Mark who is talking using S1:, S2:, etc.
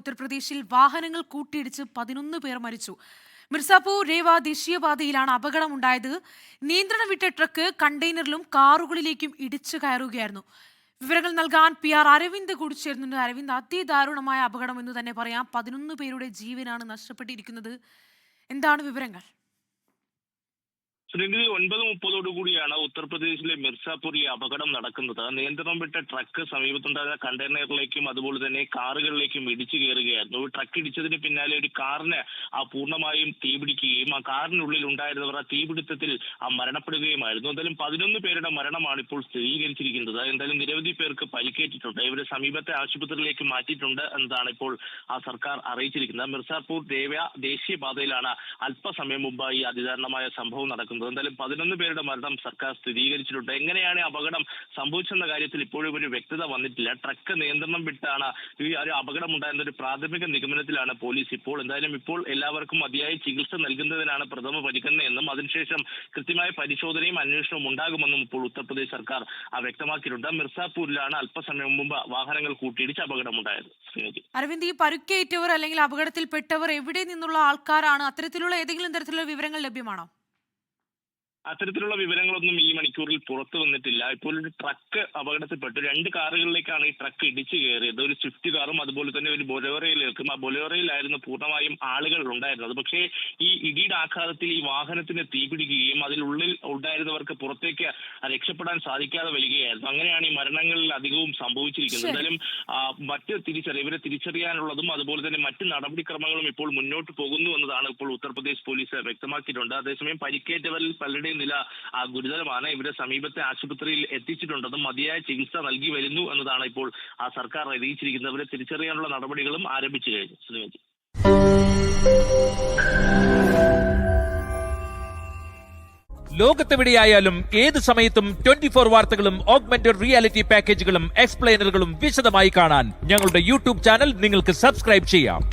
S1: ഉത്തർപ്രദേശിൽ വാഹനങ്ങൾ കൂട്ടിയിടിച്ച് 11 പേർ മരിച്ചു. മിർസാപൂർ രേവ ദേശീയപാതയിലാണ് അപകടമുണ്ടായത്. നിയന്ത്രണം വിട്ട ട്രക്ക് കണ്ടെയ്നറിലും കാറുകളിലേക്കും ഇടിച്ചു കയറുകയായിരുന്നു. വിവരങ്ങൾ നൽകാൻ PR അരവിന്ദ് കൂടി ചേർന്നുണ്ട്. അരവിന്ദ്, അതിദാരുണമായ അപകടം എന്ന് തന്നെ പറയാം. 11 പേരുടെ ജീവനാണ് നഷ്ടപ്പെട്ടിരിക്കുന്നത്. എന്താണ് വിവരങ്ങൾ?
S2: ശ്രീനിധി, 9:30 കൂടിയാണ് ഉത്തർപ്രദേശിലെ മിർസാപൂരിൽ അപകടം നടക്കുന്നത്. നിയന്ത്രണം വിട്ട ട്രക്ക് സമീപത്തുണ്ടായിരുന്ന കണ്ടെയ്നറിലേക്കും അതുപോലെ തന്നെ കാറുകളിലേക്കും ഇടിച്ചു കയറുകയായിരുന്നു. ട്രക്ക് ഇടിച്ചതിന് പിന്നാലെ ഒരു കാറിന് പൂർണ്ണമായും തീപിടിക്കുകയും ആ കാറിനുള്ളിൽ ഉണ്ടായിരുന്നവർ ആ തീപിടുത്തത്തിൽ മരണപ്പെടുകയുമായിരുന്നു. എന്തായാലും 11 പേരുടെ മരണമാണ് ഇപ്പോൾ സ്ഥിരീകരിച്ചിരിക്കുന്നത്. എന്തായാലും നിരവധി പേർക്ക് പരിക്കേറ്റിട്ടുണ്ട്. ഇവരെ സമീപത്തെ ആശുപത്രിയിലേക്ക് മാറ്റിയിട്ടുണ്ട് എന്നതാണ് ഇപ്പോൾ സർക്കാർ അറിയിച്ചിരിക്കുന്നത്. മിർസാപൂർ രേവ ദേശീയപാതയിലാണ് അല്പസമയം മുമ്പ് ഈ അതിദാരുണമായ സംഭവം നടക്കുന്നത്. എന്തായാലും 11 പേരുടെ മരണം സർക്കാർ സ്ഥിരീകരിച്ചിട്ടുണ്ട്. എങ്ങനെയാണ് അപകടം സംഭവിച്ചെന്ന കാര്യത്തിൽ ഇപ്പോഴും ഒരു വ്യക്തത വന്നിട്ടില്ല. ട്രക്ക് നിയന്ത്രണം വിട്ടാണ് ഈ ഒരു അപകടം ഉണ്ടായിരുന്ന ഒരു പ്രാഥമിക നിഗമനത്തിലാണ് പോലീസ് ഇപ്പോൾ. എന്തായാലും ഇപ്പോൾ എല്ലാവർക്കും മതിയായ ചികിത്സ നൽകുന്നതിനാണ് പ്രഥമ പരിഗണന എന്നും അതിനുശേഷം കൃത്യമായ പരിശോധനയും അന്വേഷണവും ഉണ്ടാകുമെന്നും ഇപ്പോൾ ഉത്തർപ്രദേശ് സർക്കാർ വ്യക്തമാക്കിയിട്ടുണ്ട്. മിർസാപൂരിലാണ് അല്പസമയം മുമ്പ് വാഹനങ്ങൾ കൂട്ടിയിടിച്ച് അപകടമുണ്ടായത്.
S1: അരവിന്ദ്, ഈ പരുക്കേറ്റവർ അല്ലെങ്കിൽ അപകടത്തിൽപ്പെട്ടവർ എവിടെ നിന്നുള്ള ആൾക്കാരാണ്? അത്തരത്തിലുള്ള ഏതെങ്കിലും തരത്തിലുള്ള വിവരങ്ങൾ ലഭ്യമാണോ?
S2: അത്തരത്തിലുള്ള വിവരങ്ങളൊന്നും ഈ മണിക്കൂറിൽ പുറത്തു വന്നിട്ടില്ല. ഇപ്പോൾ ഒരു ട്രക്ക് അപകടത്തിൽപ്പെട്ടു. 2 കാറുകളിലേക്കാണ് ഈ ട്രക്ക് ഇടിച്ചു കയറിയത്. ഒരു സ്വിഫ്റ്റ് കാറും അതുപോലെ തന്നെ ഒരു ബൊലേറോയിലേക്കും. ആ ബൊലേറോയിലായിരുന്നു പൂർണ്ണമായും ആളുകൾ ഉണ്ടായിരുന്നത്. പക്ഷേ ഈ ഇടിയുടെ ആഘാതത്തിൽ ഈ വാഹനത്തിന് തീപിടിക്കുകയും അതിനുള്ളിൽ ഉണ്ടായിരുന്നവർക്ക് പുറത്തേക്ക് രക്ഷപ്പെടാൻ സാധിക്കാതെ വരികയായിരുന്നു. അങ്ങനെയാണ് ഈ മരണങ്ങളിൽ അധികവും സംഭവിച്ചിരിക്കുന്നത്. എന്തായാലും ഇവരെ തിരിച്ചറിയാനുള്ളതും അതുപോലെ തന്നെ മറ്റ് നടപടിക്രമങ്ങളും ഇപ്പോൾ മുന്നോട്ട് പോകുന്നു എന്നതാണ് ഇപ്പോൾ ഉത്തർപ്രദേശ് പോലീസ് വ്യക്തമാക്കിയിട്ടുണ്ട്. അതേസമയം പരിക്കേറ്റവരിൽ പലരുടെയും നില ഗുരുതരമാണ്. ഇവരെ സമീപത്തെ ആശുപത്രിയിൽ എത്തിച്ചിട്ടുണ്ടെന്നും മതിയായ ചികിത്സ നൽകി വരുന്നു എന്നതാണ് ഇപ്പോൾ സർക്കാർ അറിയിച്ചിരിക്കുന്നത്. ഇവരെ തിരിച്ചറിയാനുള്ള നടപടികളും ആരംഭിച്ചു കഴിഞ്ഞു. ശ്രീമതി,
S3: ലോകത്തെവിടെയായാലും ഏത് സമയത്തും 24 വാർത്തകളും ഓഗ്മെന്റഡ് റിയാലിറ്റി പാക്കേജുകളും എക്സ്പ്ലെയിനറുകളും വിശദമായി കാണാൻ ഞങ്ങളുടെ YouTube ചാനൽ നിങ്ങൾക്ക് സബ്സ്ക്രൈബ് ചെയ്യാം.